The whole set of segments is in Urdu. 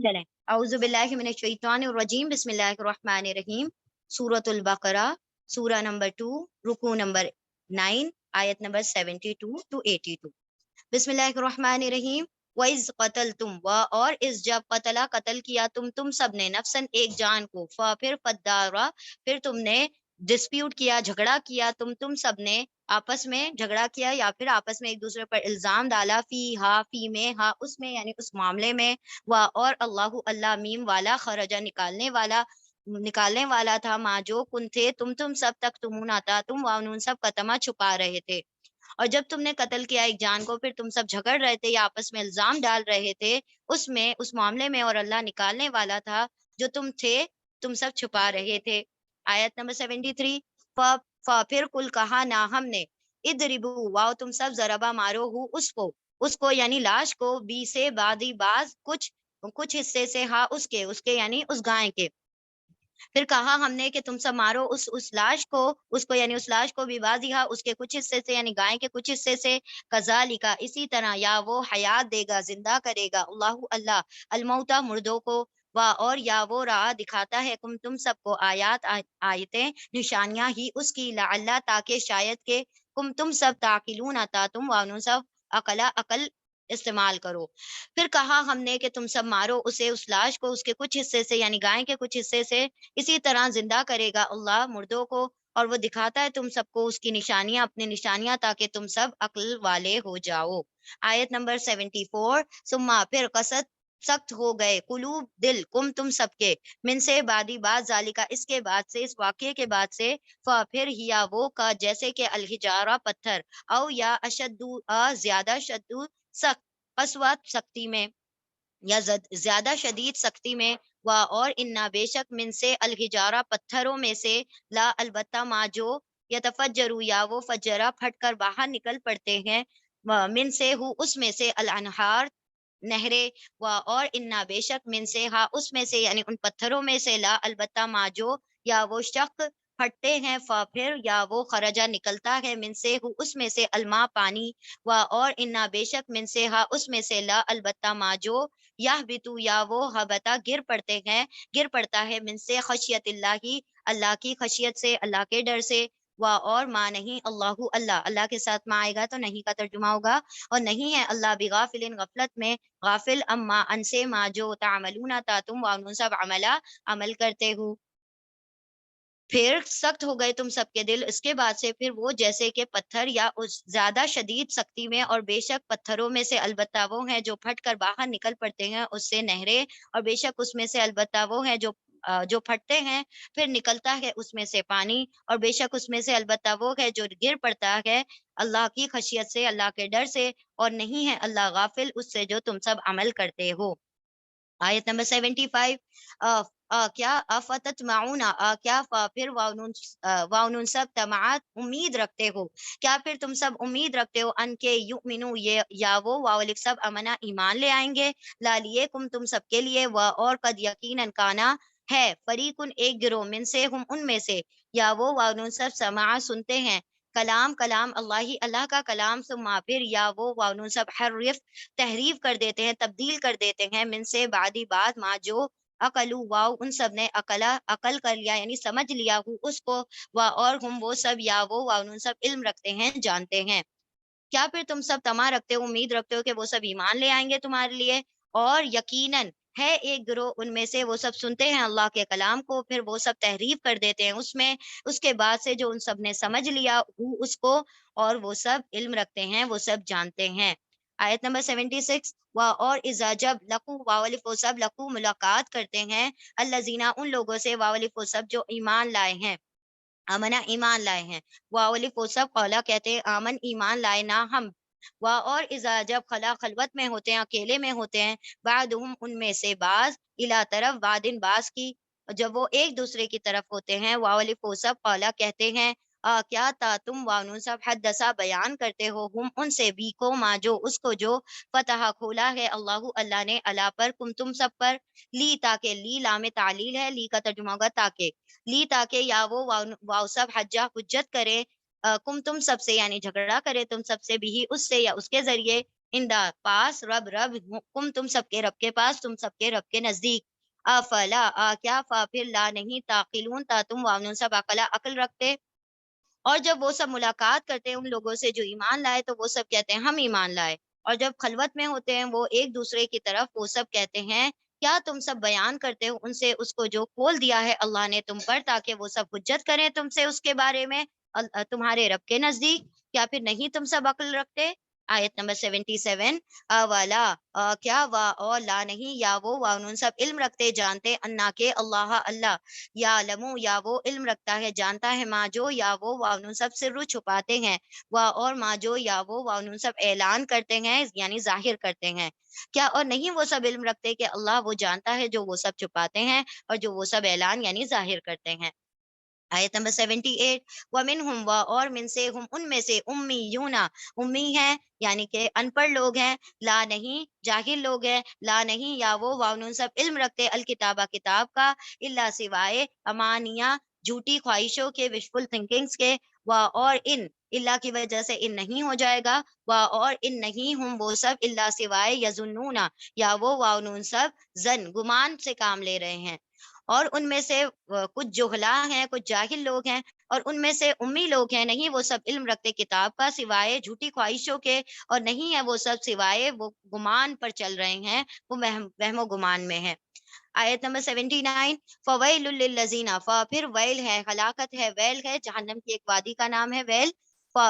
چلیں اعوذ باللہ من الشیطان الرجیم بسم اللہ الرحمن الرحیم سورۃ البقرہ سورہ نمبر 2 رکوع نمبر 9 آیت نمبر 72 to 82 بسم اللہ الرحمن الرحیم وَإِذْ قَتَلْتُمْ اور اس جب قتل کیا تم سب نے نفسن ایک جان کو پھر فدارا پھر تم نے ڈسپیوٹ کیا جھگڑا کیا تم سب نے آپس میں جھگڑا کیا یا پھر آپس میں ایک دوسرے پر الزام ڈالا فی میں اس میں یعنی اس معاملے میں اور اللہ میم والا خرجہ نکالنے والا تھا ماں جو کن تھے تم سب تک تمون آتا تم وانون سب قتمہ چھپا رہے تھے اور جب تم نے قتل کیا ایک جان کو پھر تم سب جھگڑ رہے تھے یا آپس میں الزام ڈال رہے تھے اس معاملے میں اور اللہ نکالنے والا تھا جو تم تھے تم سب چھپا رہے تھے آیت نمبر 73 پھر کل کہا نہ ہم نے ادربو واو تم سب ضربہ مارو ہو اس کو یعنی لاش کو بی سے بادی باز کچھ حصے سے ہاں اس کے یعنی اس گائے کے پھر کہا ہم نے کہ تم سب مارو اس لاش کو یعنی اس لاش کو بھی واضح اس کے کچھ حصے سے یعنی گائے کے کچھ حصے سے کذالک اسی طرح یا وہ حیات دے گا زندہ کرے گا اللہ الموتى مردوں کو اور یا وہ راہ دکھاتا ہے تم سب کو آیتیں نشانیاں ہی اس کی لعل تاکہ شاید کہ تم سب تاقلون آتا تم وانو سب عقل استعمال کرو پھر کہا ہم نے کہ تم سب مارو اس لاش کو اس کے کچھ حصے سے یعنی گائے کے کچھ حصے سے اسی طرح زندہ کرے گا اللہ مردوں کو اور وہ دکھاتا ہے تم سب کو اس کی نشانیاں اپنی نشانیاں تاکہ تم سب عقل والے ہو جاؤ آیت نمبر 74 ثم پھر قصد سخت ہو گئے قلوب دل تم سب کے من سے بادی بعد ذالکا اس کے بعد سے اس واقعے کے بعد سے پھر ہیا وہ کا جیسے کہ الحجارہ پتھر او یا زیادہ شدو سخت قسوت سختی میں یا زیادہ شدید سختی میں اور انا بے شک من سے الحجارہ پتھروں میں سے لا البتہ ما جو یتفجرو یا وہ فجرہ پھٹ کر باہر نکل پڑتے ہیں من سے اس میں سے الانہار نہرے اور انا بے شک من سے اس میں سے یعنی ان پتھروں میں سے لا البتہ ما جو یا وہ شق پھٹتے ہیں پھر یا وہ خرجہ نکلتا ہے من سے اس میں سے الماء پانی اور انا بے شک من سے اس میں سے لا البتہ ما جو بتو یا وہ حبتا گر پڑتا ہے من سے خشیت اللہ کی خشیت سے اللہ کے ڈر سے اور ما نہیں اللہ کے ساتھ ما آئے گا تو نہیں کا ترجمہ ہوگا اور نہیں ہے اللہ بغافل غفلت میں غافل اما ان سے ما جو تعملون تا تم وانون سب عمل کرتے ہو پھر سخت ہو گئے تم سب کے دل اس کے بعد سے پھر وہ جیسے کہ پتھر یا اس زیادہ شدید سختی میں اور بے شک پتھروں میں سے البتہ وہ ہیں جو پھٹ کر باہر نکل پڑتے ہیں اس سے نہریں اور بے شک اس میں سے البتہ وہ ہیں جو پھٹتے ہیں پھر نکلتا ہے اس میں سے پانی اور بے شک اس میں سے البتہ وہ ہے جو گر پڑتا ہے اللہ کی خشیت سے اللہ کے ڈر سے اور نہیں ہے اللہ غافل اس سے جو تم سب عمل کرتے ہو آیت نمبر 75 کیا افتت معون کیا پھر واؤنون سب تماعت امید رکھتے ہو کیا پھر تم سب امید رکھتے ہو ان کے یؤمنو یا وہ واولک سب امنا ایمان لے آئیں گے لالیے تم سب کے لیے اور قد یقیناً کانا ہے فریقن ایک گروہ من سے ہم ان میں سے یا وہ واؤنون سب سماع سنتے ہیں کلام اللہ کا کلام ثم پھر یا وہ واؤنون سب حرف تحریف کر دیتے ہیں تبدیل کر دیتے ہیں من سے بعدی بعد ما جو عقلو واو ان سب نے عقل کر لیا یعنی سمجھ لیا اس کو اور ہم وہ سب یا وہ واؤنون سب علم رکھتے ہیں جانتے ہیں کیا پھر تم سب طمع رکھتے ہو امید رکھتے ہو کہ وہ سب ایمان لے آئیں گے تمہارے لیے اور یقیناً ہے ایک گروہ ان میں سے وہ سب سنتے ہیں اللہ کے کلام کو پھر وہ سب تحریف کر دیتے ہیں اس کے بعد سے جو ان سب نے سمجھ لیا اس کو اور وہ سب علم رکھتے ہیں وہ سب جانتے ہیں آیت نمبر 76 اور اذا جب لقو واولف و سب لقو ملاقات کرتے ہیں الذین ان لوگوں سے واولف و سب جو ایمان لائے ہیں امنا ایمان لائے ہیں واولف و سب قولا کہتے ہیں آمن ایمان لائے نہ ہم اور اذا جب خلا خلوت میں ہوتے ہیں اکیلے میں ہوتے ہیں بعدہم ان میں سے بعض الا طرف بعدن بعض کی جب وہ ایک دوسرے کی طرف ہوتے ہیں واولف و سب قولا کہتے ہیں کیا تا تم وانون سب حدثا بیان کرتے ہو ہم ان سے بھی کو ما جو اس کو جو فتح کھولا ہے اللہ نے اللہ پر تم سب پر لی تاکہ لی لام تعلیل ہے لی کا ترجمہ ہوگا تاکہ لی تاکہ یا وہ واو سب حجہ حجت کرے تم سب سے یعنی جھگڑا کرے تم سب سے بھی اس سے یا اس کے ذریعے اندا پاس، رب رب، حکم تم سب کے رب کے پاس، تم سب کے رب کے نزدیک، افلا کیا، فا پھر لا نہیں، تاقلون تا تم واؤن سب عقلا عقل رکھتے۔ اور جب وہ سب ملاقات کرتے ہیں ان لوگوں سے جو ایمان لائے تو وہ سب کہتے ہیں ہم ایمان لائے، اور جب خلوت میں ہوتے ہیں وہ ایک دوسرے کی طرف وہ سب کہتے ہیں کیا تم سب بیان کرتے ہو ان سے اس کو جو کھول دیا ہے اللہ نے تم پر، تاکہ وہ سب حجت کریں تم سے اس کے بارے میں تمہارے رب کے نزدیک، کیا پھر نہیں تم سب عقل رکھتے؟ آیت نمبر 77، اولا کیا، وا اور لا نہیں، یا وہ واؤن سب علم رکھتے جانتے، انا کے اللہ اللہ، یا لمو یا وہ علم رکھتا ہے جانتا ہے، ماں جو یا وہ واؤن سب سر چھپاتے ہیں، وا اور ماں جو یا وہ واؤن سب اعلان کرتے ہیں یعنی ظاہر کرتے ہیں، کیا اور نہیں وہ سب علم رکھتے کہ اللہ وہ جانتا ہے جو وہ سب چھپاتے ہیں اور جو وہ سب اعلان یعنی ظاہر کرتے ہیں۔ آیت نمبر 78، وَمِنْهُمْ اور من سے، ہم ان میں سے، امیون امی ہیں یعنی کہ ان پڑھ لوگ ہیں، لا نہیں جاہل لوگ ہیں، لا نہیں یا وہ واؤن سب علم رکھتے الکتابہ کتاب کا، اللہ سوائے امانیہ جھوٹی خواہشوں کے، وشفل تھنکنگز کے، اور ان اللہ کی وجہ سے ان نہیں ہو جائے گا، اور ان نہیں ہم وہ سب اللہ سوائے یظنون یا وہ واؤن سب زن گمان سے کام لے رہے ہیں، اور ان میں سے کچھ جہلا ہیں کچھ جاہل لوگ ہیں، اور ان میں سے امی لوگ ہیں، نہیں وہ سب علم رکھتے کتاب کا سوائے جھوٹی خواہشوں کے، اور نہیں ہے وہ سب سوائے وہ گمان پر چل رہے ہیں، وہ وہم و گمان میں ہے۔ آیت نمبر 79، فویل للذین، پھر ویل ہے، ہلاکت ہے، ویل ہے جہنم کی ایک وادی کا نام ہے ویل،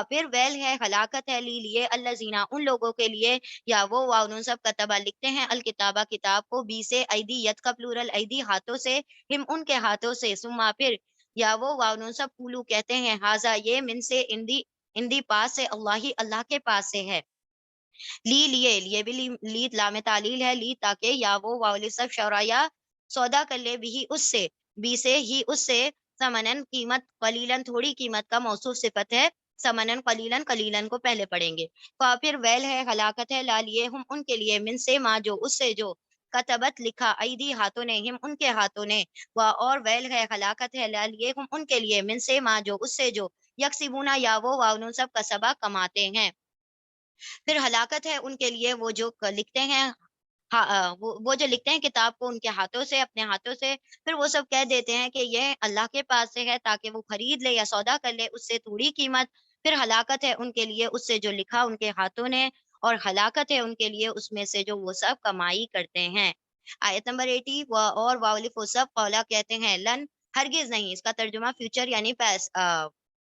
پھر ویل ہے، ہلاکت ہے، لیے الذین ان لوگوں کے لیے، یا وہ واؤن سب کتبہ لکھتے ہیں الکتابہ کتاب کو، بی سے ایدی، ید کا پلورل ایدی ہاتھوں سے، ہم ان کے ہاتھوں سے، ثم پھر یا وہ واؤن سب قولو کہتے ہیں، ہاذا یہ، من سے اندی پاس سے، اللہ اللہ کے پاس سے ہے، لیے بھی لی لام تعلیل ہے، لی تاکہ یا وہ واؤل سب شوریا سودا کر لے بھی اس سے، بی سے ہی اس سے، سمنن قیمت، قلیلن تھوڑی قیمت کا موصوف صفت ہے، سمنن قلیلن، قلیلن کو پہلے پڑھیں گے، پھر ویل ہے، ہلاکت ہے، لا لیے ہم ان کے لیے، من سے ماں جو اس سے جو کتبت لکھا ایدی ہاتھوں نے، ہم ان کے ہاتھوں نے، اور ویل ہے، ہلاکت ہے، لا لیے ہم ان کے لیے، من سے ماں جو اس سے جو یکسبونا یا وہ واؤن سب کسبہ کماتے ہیں، پھر ہلاکت ہے ان کے لیے وہ جو لکھتے ہیں، وہ جو لکھتے ہیں کتاب کو ان کے ہاتھوں سے، اپنے ہاتھوں سے، پھر وہ سب کہہ دیتے ہیں کہ یہ اللہ کے پاس سے ہے تاکہ وہ خرید لے یا سودا کر لے اس سے تھوڑی قیمت، پھر ہلاکت ہے ان کے لیے اس سے جو لکھا ان کے ہاتھوں نے، اور ہلاکت ہے ان کے لیے اس میں سے جو وہ سب کمائی کرتے ہیں۔ آیت نمبر 80، اور واولف وہ سب قولا کہتے ہیں، لن ہرگز نہیں، اس کا ترجمہ فیوچر یعنی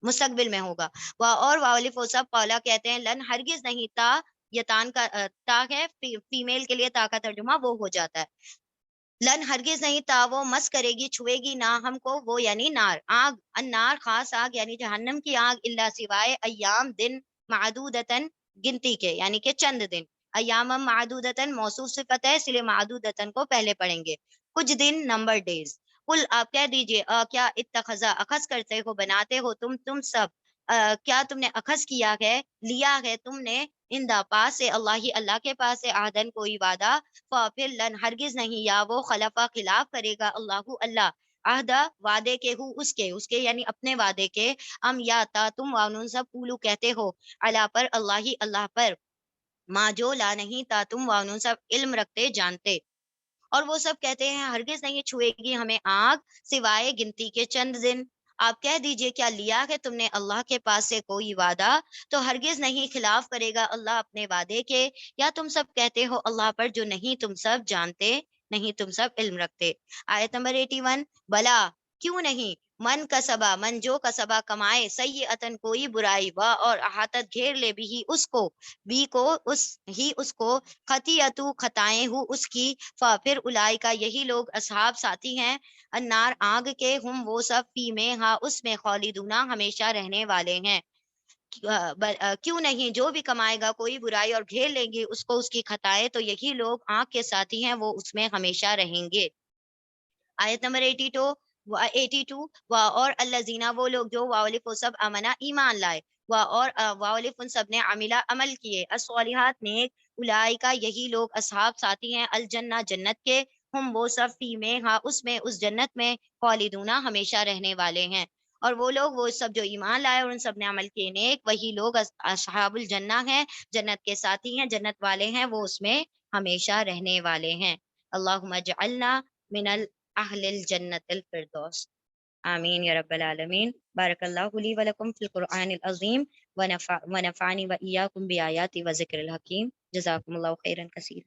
مستقبل میں ہوگا، اور واولف وہ سب قولا کہتے ہیں، لن ہرگز نہیں، تا یہ تان کا تا ہے فیمیل کے لیے، تا کا ترجمہ وہ ہو جاتا ہے، لن ہرگز نہیں، تا وہ مس کرے گی چھوئے گی نہ ہم کو، وہ یعنی نار، آگ، النار خاص آگ یعنی جہنم کی آگ، اللہ سوائے ایام دن، معدودتن گنتی کے یعنی کہ چند دن، ایام معدودتن موصوف صفت ہے اس لیے معدودتن کو پہلے پڑھیں گے، کچھ دن نمبر ڈیز، کل آپ کہہ دیجئے کیا اتخذا اخذ کرتے ہو بناتے ہو تم سب، کیا تم نے اخذ کیا ہے، لیا ہے تم نے، اندا پاس سے، اللہ کے پاس سے، آہدن کوئی وعدہ، پھر لن ہرگز نہیں، یا وہ خلفا خلاف کرے گا اللہ عہدہ وعدے کے، اس کے یعنی اپنے وعدے کے، یا تا تم واؤن سب قولو کہتے ہو، اللہ پر، اللہ پر، ماں جو لا نہیں، تا تم واؤن سب علم رکھتے جانتے، اور وہ سب کہتے ہیں ہرگز نہیں چھوئے گی ہمیں آگ سوائے گنتی کے چند دن، آپ کہہ دیجئے کیا لیا ہے تم نے اللہ کے پاس سے کوئی وعدہ، تو ہرگز نہیں خلاف کرے گا اللہ اپنے وعدے کے، یا تم سب کہتے ہو اللہ پر جو نہیں تم سب جانتے، نہیں تم سب علم رکھتے۔ آیت نمبر 81، بلا کیوں نہیں، من کسبا، من جو کسبا کمائے، سیئتن کوئی برائی، اور احاطت گھیر لے بھی اس کو، بھی کو اس کو، خطیئتو خطائیں ہو اس کی، پھر الائی کا یہی لوگ، اصحاب ساتھی ہیں، النار آگ کے، ہم وہ سب، فی میں ہاں اس میں، خالدونا ہمیشہ رہنے والے ہیں، کیوں نہیں جو بھی کمائے گا کوئی برائی اور گھیر لیں گے اس کو اس کی خطائیں تو یہی لوگ آنکھ کے ساتھی ہیں وہ اس میں ہمیشہ رہیں گے۔ آیت نمبر 82، اور الذین وہ لوگ جو واولف سب امنا ایمان لائے، اور واولف سب نے عملہ عمل کیے، الصالحات نیک، اولئک یہی لوگ، اصحاب ساتھی ہیں، الجنہ جنت کے، ہم وہ سب، فی میں ہاں اس میں، اس جنت میں، خالدون ہمیشہ رہنے والے ہیں۔ اور وہ لوگ وہ سب جو ایمان لائے اور ان سب نے عمل کیے نیک، وہی لوگ اصحاب الجنہ ہیں، جنت کے ساتھی ہیں، جنت والے ہیں، وہ اس میں ہمیشہ رہنے والے ہیں۔ اللہم اجعلنا من اہل الجنت الفردوس، آمین یا رب العالمین۔ بارک اللہ لی ولکم فی القرآن العظیم ونفعنی و ایاکم بآیاتی و ذکر الحکیم۔ جزاکم اللہ خیرا کثیرا۔